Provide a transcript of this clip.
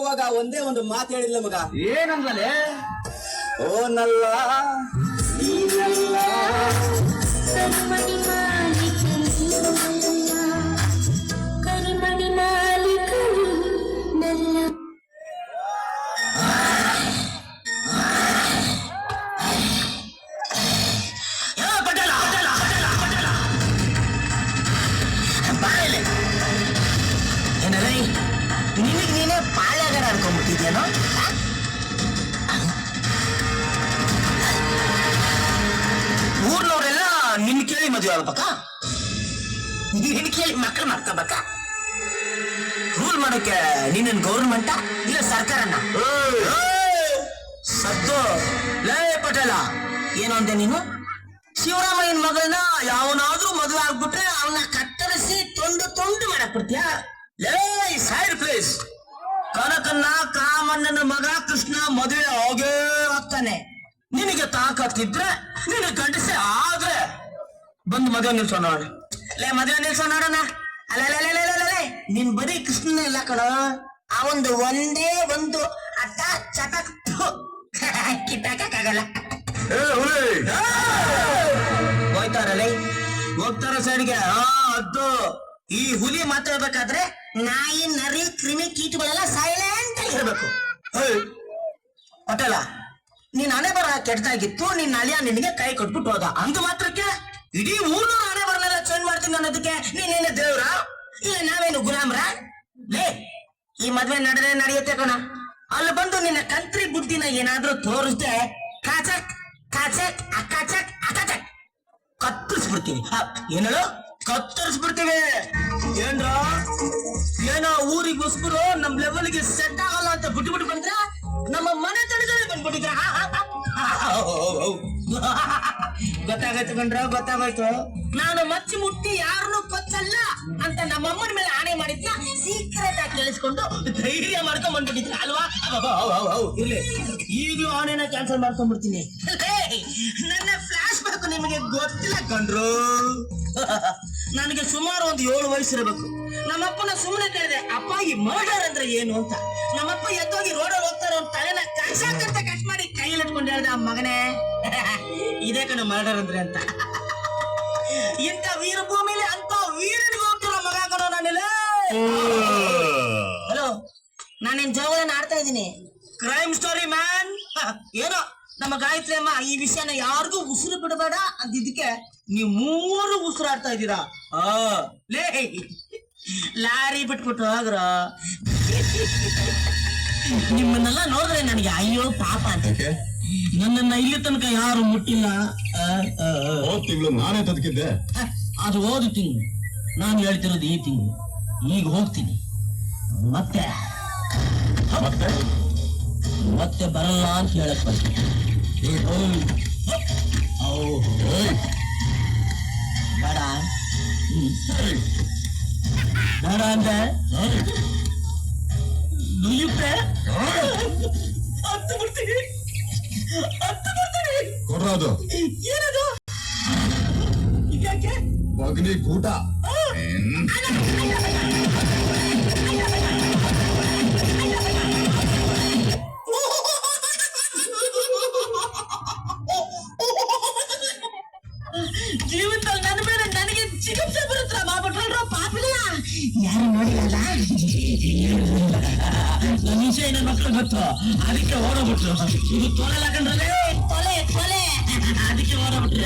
ಹೋಗುವಾಗ ಒಂದೇ ಒಂದು ಮಾತು ಹೇಳಿಲ್ಲ ಮಗ. ಏನಂದ್ಲೇ? ಓ ನಲ್ಲ ನೀನಲ್ಲ ಕರಿಮಣಿ ಮಾಲೀಕರು ನಲ್ಲ. ನಿನಗೆ ನೀನೇ ಪಾಳ್ಯಗಾರ ಅನ್ಕೊಂಡ್ಬಿಟ್ಟಿದ್ಯೇನೋ? ಊರ್ನವ್ರೆಲ್ಲ ನಿನ್ ಕೇಳಿ ಮದುವೆ ಆಗ್ಬೇಕ? ನಿನ್ ಕೇಳಿ ಮಕ್ಕಳು ಮಾಡ್ಕೋಬೇಕ? ರೂಲ್ ಮಾಡೋಕೆ ನೀನೇನ್ ಗೌರ್ಮೆಂಟ ಇಲ್ಲ ಸರ್ಕಾರನ? ಸದ್ದು ಲೇ ಪಟೇಲ, ಏನು ಅಂದೆ ನೀನು? ಶಿವರಾಮಯ್ಯನ ಮಗಳನ್ನ ಯಾವನಾದ್ರೂ ಮದುವೆ ಆಗ್ಬಿಟ್ರೆ ಅವನ್ನ ಕತ್ತರಿಸಿ ತುಂಡು ತುಂಡು ಮಾಡಕ್ ಬಿಡ್ತೀಯ? ಲೇ ಸೈಡ್ ಪ್ಲೀಸ್. ಕನಕನ್ನ ಕಾಮಣ್ಣನ ಮಗ ಕೃಷ್ಣ ಮದುವೆ ಹೋಗೇ ಹೋಗ್ತಾನೆ. ನಿನಗೆ ತಾಕತ್ತಿದ್ರೆ ನಿನಗೆ ಗಂಡಸೆ ಆದ್ರೆ ಬಂದು ಮದುವೆ ನಿಲ್ಸೋ ನೋಡ. ಲೇ ಮದುವೆ ನಿಲ್ಸೋ ನೋಡೋಣ. ಅಲ್ಲೇ ನಿನ್ ಬರೀ ಕೃಷ್ಣನ ಇಲ್ಲ ಕಣ, ಅವಂದು ಒಂದೇ ಒಂದು ಅಟ್ಟ ಚಟಕ್ ಕಿತ್ತಾಕಲ್ಲ. ಹೋಯ್ತಾರಲ್ಲೇ ಹೋಗ್ತಾರ ಸೈಡ್ಗೆ. ಅದ್ದು ಈ ಹುಲಿ ಮಾತಾಡ್ಬೇಕಾದ್ರೆ ನಾಯಿ ನರಿ ಕ್ರಿಮಿ ಕೀಟಗಳೆಲ್ಲ ಸೈಲೆಂಟ್ ಆಗಿರ್ಬೇಕು. ಪಟೇಲ, ನೀನ್ ಹಣೆ ಬರ ಕೆಟ್ಟದಾಗಿತ್ತು, ನಿನ್ನ ಅಳಿಯ ನಿನಗೆ ಕೈ ಕೊಟ್ಬಿಟ್ಟು ಹೋದ ಅಂದ ಮಾತ್ರಕ್ಕೆ ಇಡೀ ಊರು ಹಣೆ ಬರನೆಲ್ಲ ಚೇಂಜ್ ಮಾಡ್ತೀನಿ ಅನ್ನೋದಕ್ಕೆ ನೀನೇನು ದೇವ್ರ ಇಲ್ಲ ನಾವೇನು ಗುಲಾಮ್ರ? ಲೇ ಈ ಮದ್ವೆ ನಡೆಯುತ್ತೆ ಕಣ. ಅಲ್ಲಿ ಬಂದು ನಿನ್ನ ಕಂತ್ರಿ ಬುದ್ಧಿನ ಏನಾದ್ರೂ ತೋರಿಸ್ದೆ ಕಾಚಕ್ ಕಾಚಕ್ ಅಕ್ಕಾಚಕ್ ಅಕಾಚಕ್ ಕತ್ತರಿಸ್ಬಿಡ್ತೀವಿ. ಏನೇಳು ಕತ್ತರಿಸ್ಬಿಡ್ತೀವಿ. ಏನ್ರ ಏನೋ ಊರಿಗೆ ಹೊಸ್ಬರು ನಮ್ ಲೆವೆಲ್ಗೆ ಸೆಟ್ ಆಗಲ್ಲ ಅಂತ ಬಿಟ್ಟು ಬಂದ್ರೆ ನಮ್ಮ ಮನೆ ತನಕನೇ ಬಂದ್ಬಿಟ್ಟಿದ್ರ. ಗೊತ್ತಾಗೈತು ಕಣ್ರ, ಗೊತ್ತಾಗೋಯ್ತು. ನಾನು ಮಚ್ಚಿ ಮುಟ್ಟಿ ಯಾರನ್ನು ಕೊಚ್ಚಲ್ಲ ಅಂತ ನಮ್ಮಮ್ಮನ ಮೇಲೆ ಆಣೆ ಮಾಡಿದ್ನ ಸೀಕ್ರೆಟ್ ಆಗಿ ಕೇಳಿಸ್ಕೊಂಡು ಧೈರ್ಯ ಮಾಡ್ಕೊಂಡ್ ಬಂದ್ಬಿಟ್ಟಿದ್ರ ಅಲ್ವಾ? ಇರ್ಲಿ, ಈಗ್ಲೂ ಆಣೆನ ಕ್ಯಾನ್ಸಲ್ ಮಾಡ್ಕೊಂಡ್ಬಿಡ್ತೀನಿ. ನನ್ನ ಫ್ಲಾಶ್ ಬ್ಯಾಕ್ ನಿಮಗೆ ಗೊತ್ತಿಲ್ಲ ಕಣ್ರು. ನನಗೆ ಸುಮಾರು ಒಂದು 7 ವಯಸ್ಸಿರಬೇಕು. ನಮ್ಮಪ್ಪನ ಸುಮ್ಮನೆ ಕೇಳಿದೆ, ಅಪ್ಪ ಈ ಮರ್ಡರ್ ಅಂದ್ರೆ ಏನು ಅಂತ. ನಮ್ಮಪ್ಪ ಎದ್ದೋಗಿ ರೋಡಲ್ಲಿ ಹೋಗ್ತಾರ ಅವ್ನ ತಲೆನ ಕಟ್ಸಾಕಂತ ಕಟ್ ಮಾಡಿ ಕೈಯಲ್ಲಿ ಇಟ್ಕೊಂಡು ಹೇಳ್ದೆ, ಆ ಮಗನೇ ಇದೇ ಕಣ ಮರ್ಡರ್ ಅಂದ್ರೆ ಅಂತ. ಇಂಥ ವೀರಭೂಮಿಲಿ ಅಂತ ವೀರನಿಗೆ ಹೋಗ್ತಿರೋ ಮಗ ಕಣೋ ನಾನಿಲ್ಲ. ಹಲೋ, ನಾನೇನ್ ಜೋಗನ ಆಡ್ತಾ ಇದ್ದೀನಿ. Crime story man. ಏನೋ ನಮ್ಮ ಗಾಯತ್ರಿ ಅಮ್ಮ ಈ ವಿಷಯನ ಯಾರಿಗೂ ಉಸಿರು ಬಿಡಬೇಡ ಅಂದಿದ್ದಕ್ಕೆ ನೀವು 3 ಉಸಿರಾಡ್ತಾ ಇದ್ದೀರಾ. ಲೇ ಲಾರಿ ಬಿಟ್ಬಿಟ್ಟು ಹೋಗ್ರ. ನಿಮ್ಮನ್ನೆಲ್ಲ ನೋಡಿದ್ರೆ ನನಗೆ ಅಯ್ಯೋ ಪಾಪ ಅಂತ. ನನ್ನನ್ನ ಇಲ್ಲಿ ತನಕ ಯಾರು ಮುಟ್ಟಿಲ್ಲ. ಹೋದ ತಿಂಗಳು ನಾನೇ ತದಕಿದ್ದೆ. ಅದು ಹೋದ ತಿಂಗಳು, ನಾನು ಹೇಳ್ತಿರೋದು ಈ ತಿಂಗಳು. ಈಗ ಹೋಗ್ತೀನಿ, ಮತ್ತೆ ಮತ್ತೆ ಮತ್ತೆ ಬರಲ್ಲ ಅಂತ ಹೇಳಕ್ ಬರ್ತೀನಿ. ಬೇಡ ಬೇಡ ಅಂದೆ ನುಯ್ಯುತ್ತೆ. ಹತ್ತು ಬಿಡ್ತೀನಿ. ಕೊಡ್ರದು ಏನದು? ಯಾಕೆ ಮಗನಿ ಕೂಟ? ಜೀವನದಲ್ಲಿ ನನ್ನ ಮೇಲೆ ನನಗೆ ಚಿಕಿತ್ಸೆ ಬರುತ್ತ ಮಾಡ್ಬಿಟ್ರಲ್ರೋ ಪಾಪಿಲ್ಲ. ಯಾರು ನೋಡಿಲ್ಲ. ನನ್ನ ವಿಷಯ ನನ್ನ ಮಕ್ಕಳು ಗೊತ್ತು, ಅದಕ್ಕೆ ಓಡೋಗ್ಬಿಟ್ರು. ಇದು ತೊಲೆ ಹಾಕೊಂಡ್ರಲ್ಲೇ ತೊಲೆ ತೊಲೆ, ಅದಕ್ಕೆ ಓಡೋಗ್ಬಿಟ್ರ.